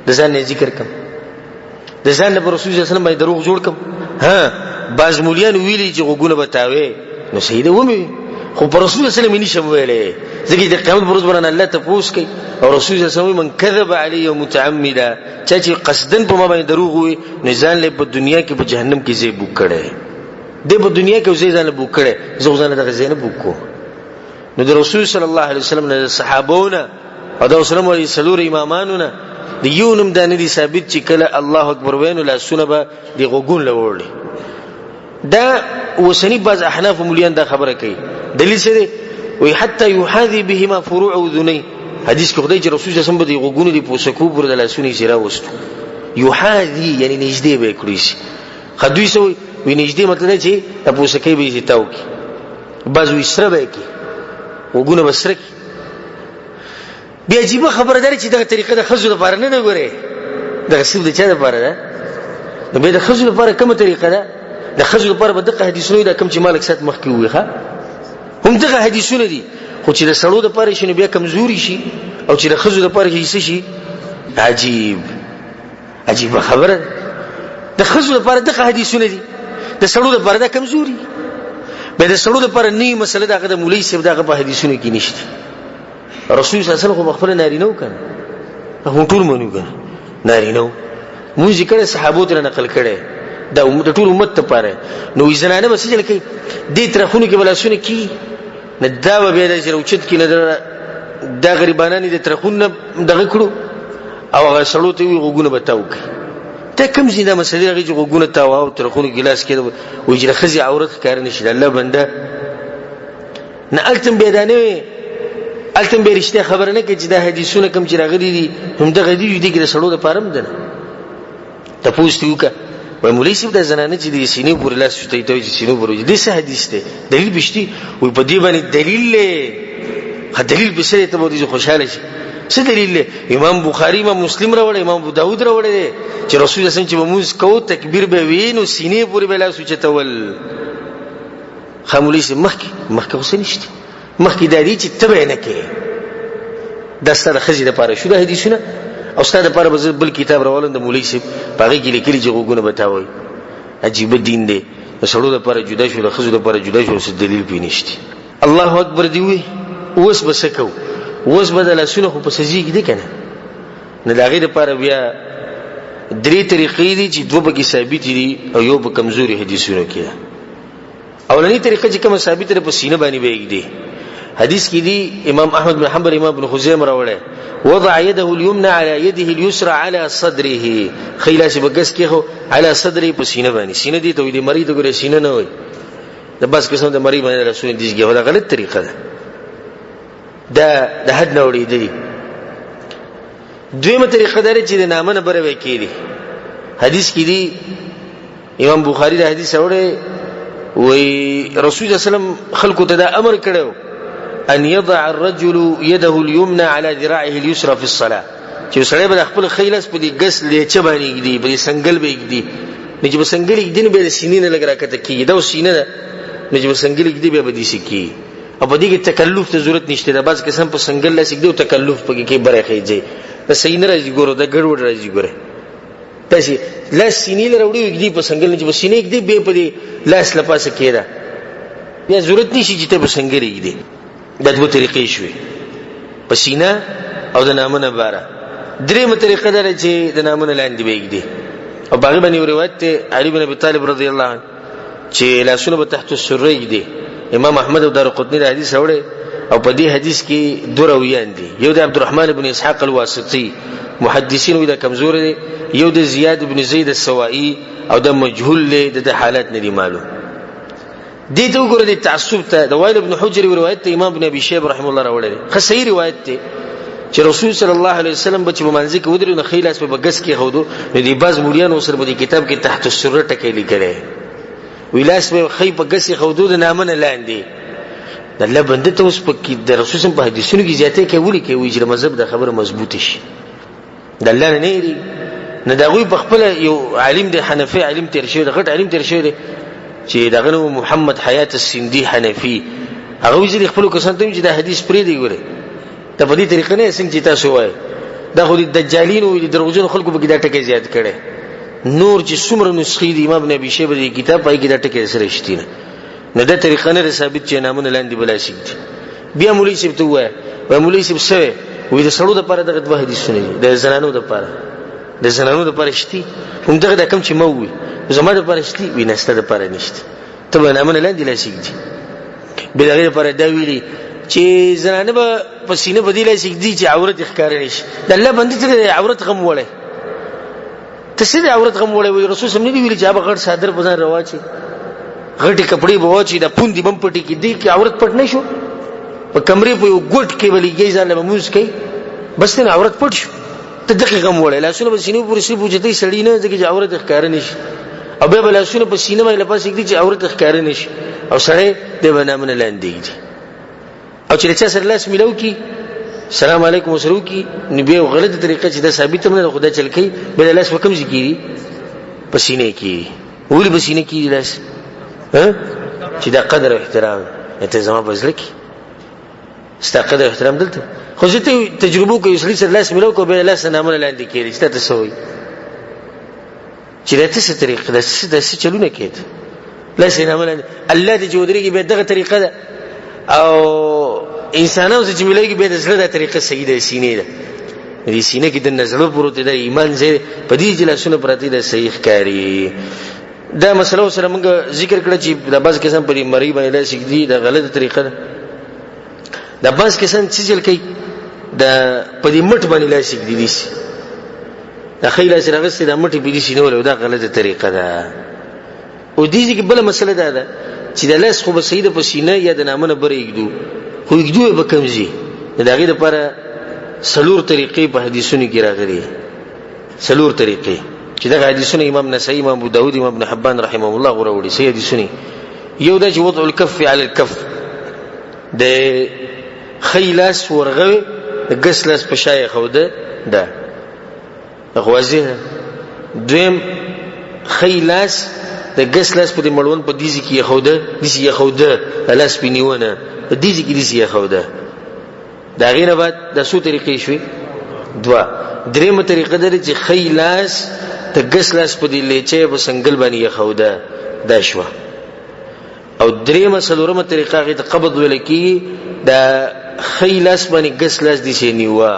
د ځان نه ذکر کوم د ځان نه رسول الله صلی الله علیه وسلم باندې دروغ جوړ کوم باز مولیان ویلي چې غوګونه بتاوي نو سیده ومه خو پر رسول الله صلی الله علیه وسلم نشم ویلې ځکه د قیامت پر ورځ باندې الله ته پوښ کوي او رسول الله صلی الله علیه وسلم من کذب علی متعمدا چې قصدن په ما باندې دروغ وي نه ځان له په دنیا کې په جهنم کې ځای بوک کړي د په دنیا کې ځای ځان بوک کړي زه ځان دغه ځای نه بوکو نو د رسول صلی الله علیه وسلم نه صحابونه او د رسول الله صلوات امامانو نه د یونم د ندي ثابت چې کله الله اکبر وینو لا سونه به د غوګون لوړي دا وسنی باز احناف مليان دا خبره کوي دلیل څه دی وي حتى يحاذي بهما فروع اذني حدیث کې خدای چې رسول الله صلی الله علیه وسلم د غوګونو د پوسکو پر د لاسونی سره وستو يحاذي یعنی نږدې به کړی شي خدوی سو وي نږدې مطلب چې د پوسکې به زیتاو کی باز وي سره به کی غوګونه بسره کی بیا عجیب خبره ده چې دغه طریقه د خزو لپاره نه غوړي دغه سیب د چا لپاره ده نو به د خزو لپاره کومه طریقه ده د خزو لپاره به دغه حدیثونه دا کوم چې مالک سات مخکې وي ښا هم دغه حدیثونه دي خو چې د سړو لپاره شنو بیا کمزوري شي او چې د خزو لپاره هیڅ شي عجیب خبره د خزو لپاره دغه حدیثونه دي د سړو لپاره دا کمزوري به د سړو لپاره نه مسله دغه د مولوی صاحب دغه په حدیثونه کې نشته رسول صلی الله علیه وسلم خپل نارینه وکړ هغه ټول مونږ وکړ نارینه مو ذکر صحابو ته نقل کړي دا امت ټول امت ته پاره نو زنانه مسجل کې دې ترخونه کې بلاسونه کې نه دا به د چروچت کې نه دا غریبانه دي ترخونه دغه کړو او هغه سړو ته وي غوګونه بتاو کې ته کوم زیاده مسله هغه غوګونه تاو او ترخونه ګلاس کې وجره خزي عورت کار نشي الله بنده نه التم بيدانه التم به رښتیا خبر نه کې چې دا حدیثونه کوم چې راغلي دي هم دغه دي کې د سړو د پارم ده ته پوښتنه وکړه وای مولوی صاحب د زنانه چې د سینې پورې لاس شته ته چې سینې پورې دي څه حدیث ده دلیل بشتي وای په دې باندې دلیل له دلیل به سره ته به خوشاله شي څه دلیل له امام بخاری امام مسلم راوړی امام ابو داود راوړی چې رسول الله صلی الله علیه وسلم چې موږ کو تکبیر به وینو سینې پورې به لاس چتول خامولی صاحب مخکې حسین شته مخکې د دې چې تبه نه کې د ستاره خزي د پاره شو د حدیثونه او ستاره لپاره بل کتاب راولم د مولوی صاحب باغې کې لیکلي چې غوګونه بتاوي عجیب دین دی سړو لپاره جدا شو د خزو لپاره جدا شو څه دلیل پینشتي الله اکبر دی وي اوس بسکو اوس بدل اسونه خو په سجدي کې دي کنه نه دا غیر لپاره بیا درې طریقې دي چې دوه به ثابت دي او یو په کمزوري حدیثونو کې اولنی طریقه چې کوم ثابت ده په سینه باندې بیگ دي حدیث کې دی امام احمد بن حنبل امام ابن خزیمه راوړی وضع يده اليمنى على يده اليسرى على صدره خیلاس بغس کې هو على صدره په سینه باندې سینه دي ته ویلي مریض ګره سینه نه وي د بس قسم د مریض باندې رسول دیږي دا غلط طریقه ده د حد نه وړي دي دویمه طریقه دا چې د نامه نه بره وکړي. حدیث کې دی امام بخاری دا حدیث اوره وی رسول الله صلی الله علیه وسلم خلکو ته دا امر کړو ان يضع الرجل يده اليمنى على ذراعه اليسرى في الصلاه، چې سړی به خپل خیلس په دې ګس لیچه باندې دی، په سنگل به دی، نه چې په سنگل کې دین به سینې نه لګ راکته کیږي، دا سینې نه چې په سنگل کې دی به دي سکی، او په دې کې تکلف ته ضرورت نشته. دا بعض قسم په سنگل لاس کې دی او تکلف پکې کې بره خېږي، په سینې راځي ګورو دا ګډوډ راځي ګوره تاسو لاس سینې لروړي کې په سنگل نه چې په سینې کې دی به په دې لاس لپاسه کېدا یا ضرورت نشي چې ته په سنگل کې دی. دا دوه طریقې شوي، په سینه او د نامه باره. درېمه طریقه دا چې د نامه لاندې وېږدي، او باغی باندې روایت ته علي بن ابي طالب رضی الله عنه چې لاسونه به تحت السرې دي. امام احمد او دارقطنی دا حدیث اوري، او په دې حدیث کې دوه راویان دي، یو د عبدالرحمن بن اسحاق الواسطي محدثین وی دا کمزور دي، یو د زیاد بن زید السوائي او د مجهول له د حالات نه دي معلوم. دې ته وګوره د تعصب ته د وائل بن حجر روایت ته امام ابن ابي شيبه رحم الله راوړل، خصي روایت ته چې رسول صلی الله علیه وسلم بچ په منځ کې ودرې نو خیلاس په بغس کې خودو نو دی باز مولیان سره په کتاب کې تحت السره ټکی لیکل ویلاس په خی په بغس خودو د نامه نه لاندې د الله بنده ته اوس په کې د رسول په حدیثونو کې زیاته کې ولي کې وی چې مذهب د خبره مضبوط شي د الله نه نېری نه دا غوي په خپل یو عالم دی حنفي عالم تیر شوی د غټ عالم تیر شوی دی چې دغه محمد حیات السندي حنفي هغه وی چې خپل کسان ته چې دا حدیث پرې دی ګوره ته په دې طریقه نه څنګه چې تاسو وایي دا خو د دجالین او د دروغجن خلکو په کې دا ټکی زیات کړي نور چې څومره نسخې دي امام ابن ابي شيبه د کتاب پای کې دا ټکی سره شتینه نه دا طریقه نه ثابت چې نامونه لاندې بلا شي. بیا مولوی صاحب ته وایي و مولوی صاحب سره وې د سړو د پاره دغه دوه حدیثونه دي د زنانو د پاره د زنانو د پاره شتي هم دغه د کم چې مووي زما د پاره شتي وې نسته د پاره نشته ته به نامونه لاندې لا شي به دغه لپاره دا ویلي چې زنانه به پسینه بدیله شي چې عورت ښکار نشي د الله باندې ته عورت غم وړي ته سې عورت غم وړي وي رسول سم نه ویلي چې هغه غړ صادر بزن رواچي غټي کپڑے به واچي د پوندې بم پټي کې دی کې عورت پټ نه شو په کمرې په یو ګټ کې ولېږي ځان له موږ کوي بس نه عورت پټ شو ته دغه غم وړي لاسونه به سینې پورې سي پوجتې سړی نه ځکه چې عورت ښکار نشي او به لاسونه په سینې باندې لپاسې کې چې عورت ښکار نشي او سړی د بنامن لاندې او چې چا سره لاس ملو کی سلام علیکم وسرو کی نبی او غلطه طریقه چې دا ثابت نه خدای چل کی بل لاس وکم ذکری پسینه کی ولی پسینه کی لاس چې دا قدر او احترام ته زما بزل کی ستا قدر او احترام دلته خو زه ته تجربه کوي سړي سره لاس ملو کو به لاس نامه لاندې کیږي چې تاسو وي چې دا څه طریقه ده څه چلونه کېد لاس نامه لاندې الله دې جوړي کې به دغه طریقه ده او انسانانو چې ملایږي به د زړه د طریقه صحیح ده سینې ده دې سینې کې د نظر پروت ده ایمان زه په دې جلسونه پرتی ده صحیح کاری دا مسله سره موږ ذکر کړ چې د باز قسم په مری باندې لاس کې د غلطه طریقه ده د باز قسم چې چل کوي د په دې مټ باندې لاس کې دي د خیل سره غسه د مټ په دې شنو له دا غلطه طریقه ده او دې کې بل مسله ده چې د لاس خو به سیده په سینه یا د نامه بره یګدو خو یګدو به کمزي دا غي لپاره سلور طریقې په حدیثونو کې راغلي سلور طریقې چې دا حدیثونه امام نسائی امام ابو داود امام ابن حبان رحمه الله غوړي سي حدیثونه یو دا چې وضع الكف على الكف د خیلاس ورغوي د غسلاس په شای خوده ده غوازه دویم خیلاس د غسلاس په مړون په دیزي کې خوده دیزي خوده لاس پینیونه په دیزي کې دیزي خوده دا غینه بعد د سو طریقې شوي دوا درېمه طریقه ده چې خیلاس د غسلاس په دی لچې په سنگل باندې خوده دا شو او درېمه څلورمه طریقه غي د قبض ولکی د خیلاس باندې غسلاس دي شي نیوا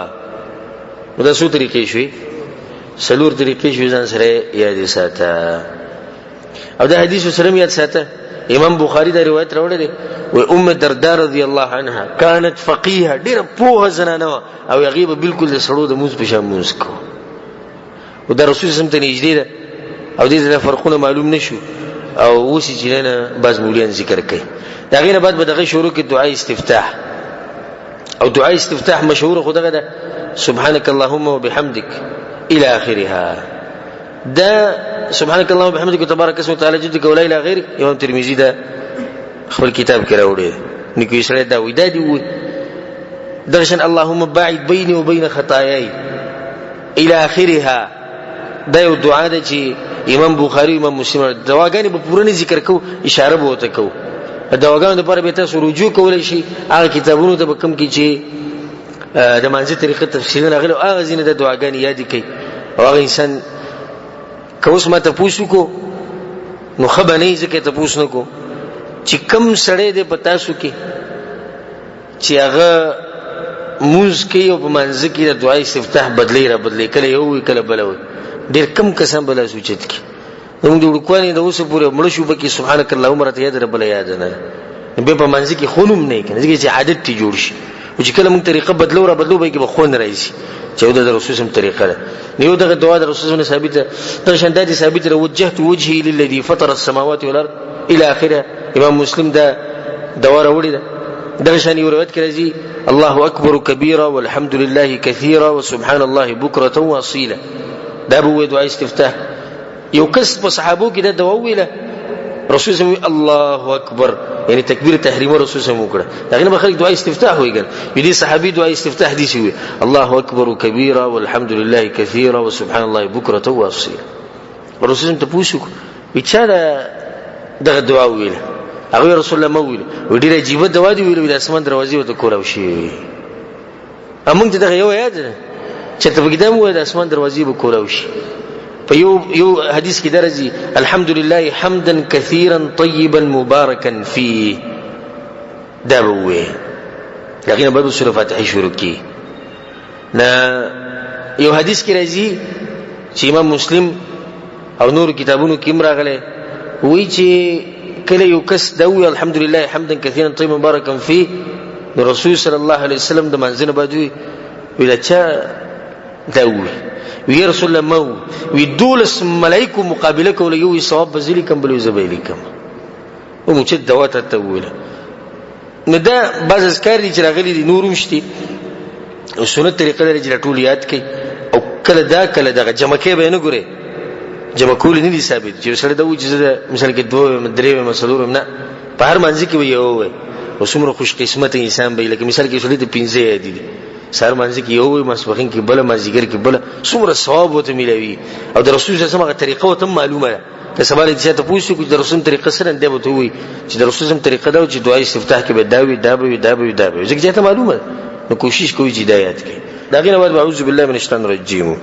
دا سو طریقې شوي سلور طریقې شوي ځان سره یاد ساته او دا حدیث سره یاد ساته امام بخاری دا روایت راوړی دی و ام الدرداء رضی الله عنها كانت فقيهه ډیره پوهه زنانه او غیبه بالکل د سړو د موز په شان موز کو او دا رسول سم ته نږدې ده او دې فرقونه معلوم نشو او وسی چې نه باز مولیان ذکر کوي دا غینه بعد به دغه شروع کې دعای استفتاح او دعای استفتاح مشهور خدغه ده سبحانك اللهم وبحمدك الى اخرها. دا سبحانك اللهم وبحمدك وتبارك اسمك وتعالى جدك ولا اله غيرك امام ترمذی دا خپل کتاب کې راوړی نو کې سره دا وې دا دی وې درشن اللهم باعد بيني وبين خطاياي الى اخرها. دا یو دعا ده چې امام بخاری امام مسلم دواګانې په پوره ذکر کو اشاره به وته کو. دواګانو لپاره به تاسو رجوع کولای شي هغه کتابونو ته کوم کې چې د مانځي طریقه تفصیل راغلو هغه زینه د دعاګانې یاد کړئ. هغه انسان کوس ما ته پوښتنه کو نو خبرې ځکه ته پوښتنه کو چې کم سړی دې پتا شو کې چې هغه موز کې او په منځ کې د دعای استفتاح بدلی را بدلی کله یو کله بل وي ډېر کم کسان بل سوچت کې موږ د وړکوانې د اوسه پورې مړ شو پکې سبحانك اللهم رته یاد رب یاد نه به په منځ کې خونم نه کنه چې عادت تی جوړ شي او چې کله موږ طریقه بدلو را بدلو به کې به خون راځي چې د رسول سم طریقه ده. نیو دغه دعا د رسول سم ثابته د شندادي ثابته وجهت وجهي للذي فطر السماوات والارض الى اخره. امام مسلم دا دوا راوړي ده دغه شان یو روایت کې راځي الله اکبر کبیره والحمد لله كثيرا وسبحان الله بكره واصيلا. دا به دعا استفتاح. یو کس په صحابو کې دا دوا ویله رسول سم الله اکبر یعنی تکبیر تحریم رسول سم وکړه دغه نه خلک دعا استفتاح ویل دي صحابي دعا استفتاح دي شوی الله اکبر کبیره والحمد لله كثيرا وسبحان الله بكره واصيلا. رسول سم ته پوښتنه وکړه دغه دعا ویله هغه رسول الله مو ویل ډیره عجیب دوا دی ویل د اسمان دروازې وته کولاو شي امونږ دغه یو یاد چې ته بګدام وای د اسمان دروازې به کولاو شي. په یو حدیث کې درځي الحمد لله حمدا كثيرا طيبا مباركا فيه. دا وې دغه نه به سورۃ فاتحه شروع کی نه. یو حدیث کې راځي چې امام مسلم او نور کتابونو کې راغله وی چې کله یو کس دوی الحمدلله حمدا كثيرا طيبا مباركا فيه نو رسول صلی الله علیه وسلم د منځنه باندې ویل چا دوی وی رسول الله مو وی دولس ملائکه مقابله کوله یو ثواب بذلی کم بل زبیلی کم او مو چې دوات ته ویل نو دا بعض اذکار دي چې راغلي دي نورم شتي او سنت طریقه لري چې ټول یاد کړي او کله دا کله دا جمع کې به نه ګوري جمع کول نه دي ثابت چې سره د وجزه مثلا کې دوه درې مسلور نه په هر منځ کې یو وي او څومره خوش قسمت انسان به لکه مثال کې سولې د 15 دي سر منځ کې یو وي مسبخین کې بل مازیګر کې بل څومره ثواب وته ملوي او د رسول صلی الله علیه وسلم طریقه وته معلومه ده که سوال دې ته پوښتنه کوي د رسول طریقه سره دی وته وي چې د رسول صلی طریقه دا چې دعای استفتاح کې به داوي ځکه ته معلومه نو کوشش کوي چې هدایت کې دا غیر بعد اعوذ بالله من الشیطان الرجیم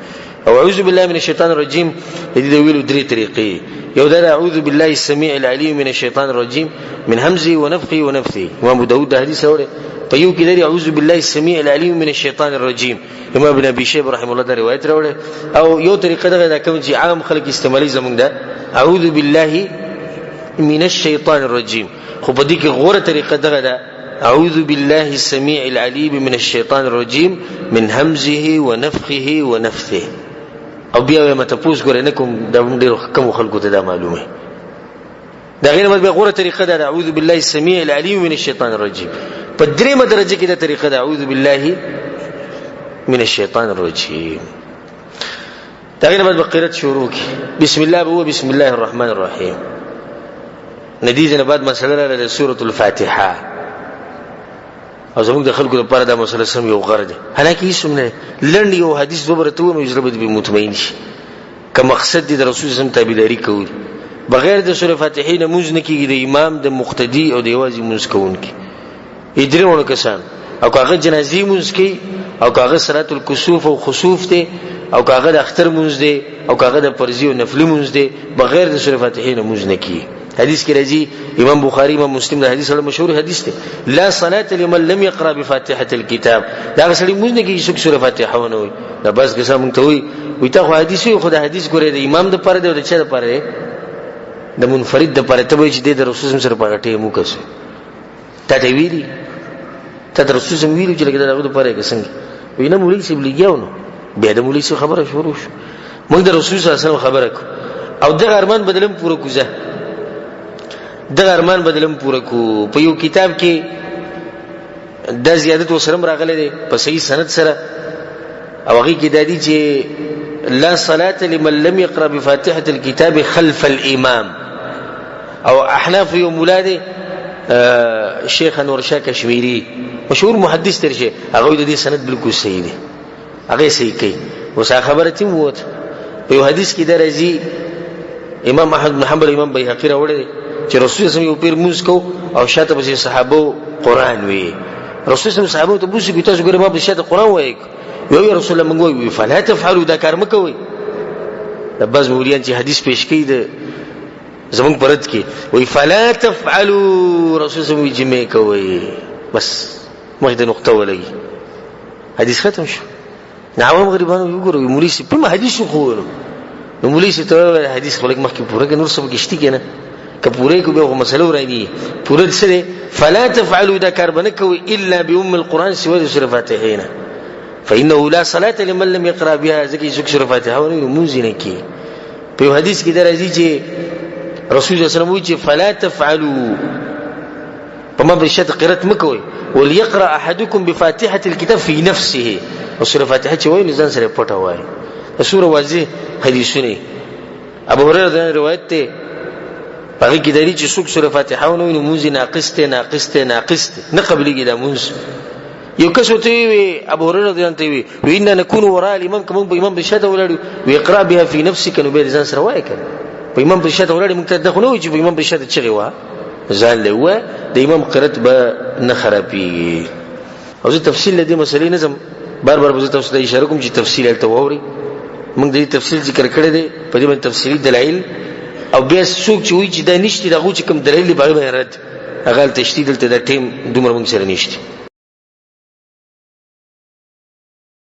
او اعوذ بالله من الشیطان الرجیم دې ویلو درې طریقې. یو دا اعوذ بالله السميع العليم من الشیطان الرجیم من همزه ونفخه ونفثه. امام داود دا حدیث اوره په یو کې دی اعوذ بالله السميع العليم من الشیطان الرجیم. امام ابن ابي شيبه رحمه الله دا روایت راوړه. او یو طریقه دا کوم چې عام خلک استعمالي زمونږ دا اعوذ بالله من الشیطان الرجیم. خو په دې کې غوره طریقه دا اعوذ بالله السميع العليم من الشيطان الرجيم من همزه ونفخه ونفثه. او بیا ما تاسو ګورئ نه کوم د ډېر کم خلکو ته دا معلومه دا غیر مطلب غوره طریقه ده اعوذ بالله السميع العليم من الشيطان الرجيم. په درېمه درجه کې دا طریقه ده اعوذ بالله من الشيطان الرجيم. دا غیر مطلب قرات شروع کی بسم الله هو بسم الله الرحمن الرحيم. ندیجه بعد مسله له سوره الفاتحه او زموږ د خلکو لپاره دا مسله سم یو غرض حالکه هیڅ نه لړن یو حدیث وبرته و نو یجربت به مطمئن شي که مقصد د رسول سم تابعداري کوي بغیر د سوره فاتحه نه موږ نه کیږي د امام د مقتدی او د یوازې موږ کوونکی ادریونه کسان او کاغه جنازي موږ کوي او کاغه صلات الکسوف او خسوف ته او کاغه د اختر موږ دی او کاغه د فرضي او نفلي موږ دی بغیر د سوره فاتحه نه موږ نه کیږي. حدیث کې راځي امام بخاری امام مسلم دا حدیث له مشهور حدیث دی لا صلاه لمن لم يقرأ بفاتحه الكتاب. دا غسړي موږ نه کې سوره فاتحه ونه وي دا بس که سم ته وي ته حدیث خو دا حدیث ګورې د امام د پاره دی او د چا د پاره دی د منفرد د پاره ته وي چې د رسول سره پغټې مو کسه ته دی ویلي ته د رسول سره ویلو چې لګیدا دغه د پاره کې څنګه وینه مولوی سی بلیګاونو بیا د مولوی سره خبره شروع شو موږ د رسول صلی الله علیه وسلم خبره کو او د ارمان بدلم پوره کوزه د ارمان بدلم پوره کو. په یو کتاب کې د زیادت وسرم راغله دي په صحیح سند سره او هغه کې د دې چې لا صلاة لمن لم يقرأ بفاتحة الكتاب خلف الامام. او احناف یو مولاده شیخ انور شاه کشمیری مشهور محدث ترشه هغه د دې سند بالکل صحیح دی، هغه صحیح کوي. اوس خبره تیم وته په یو حدیث کې درځي امام احمد بن حنبل امام بیهقی راوړی چې رسول الله یو پیر موږ کو او شاته به صحابه قران وی. رسول الله صحابه ته بوسي تاسو ګره ما به شاته قران وای یو رسول الله موږ وی فلا تفعلوا دا کار مکوئ. د بعض مولیان چې حدیث پیش کړي د زمون پرد کې وی فلا تفعلوا رسول الله وی جمع کوي بس مخده نقطه ولګي حدیث ختم شو. نعوام غریبانو وګورئ مولوی سي په حدیث خو نو مولوی سي ته حدیث خلک مخکې پوره کې نور څه کېشتي کنه کپوره کو به مسله ورانی پوره سره فلا تفعلوا دا کار بنه کوي الا بام القران سوى سوره فاتحه فانه لا صلاه لمن لم يقرا بها ذکر سوره فاتحه ونه موزینه کی. په حدیث کې درځي چې رسول الله صلی الله علیه وسلم فلا تفعلوا فما بشت قرات مکوي وليقرا احدكم بفاتحه الكتاب في نفسه. سوره فاتحه چې وایي ځان سره پټه وایي. سوره واضح حدیثونه ابو هريره روایت ته هغه کې دلی چې څوک سوره فاتحه ونه موږ ناقص ته نه قبليږي د موږ. یو کس ته وی ابو هريره رضی الله عنه وی ان نكون وراء الامام کوم به امام بشته ولړو ويقرا بها في نفسك نو به ځان سره وایي کنه په امام بشته ولړو موږ ته دغه نو چې په امام بشته چغي وا ځان له و د امام قرات به نه خرابي. او زه تفصیل دې مسلې نظم بار به تاسو ته اشاره کوم چې تفصیل الته ووري موږ دې تفصیل ذکر کړی دی په دې باندې تفصیلی دلایل او بیا څوک چې وایي چې دا نشته دغه چې کوم دلیل به رد هغه تشدید دلته د ټیم دومره موږ سره نشته.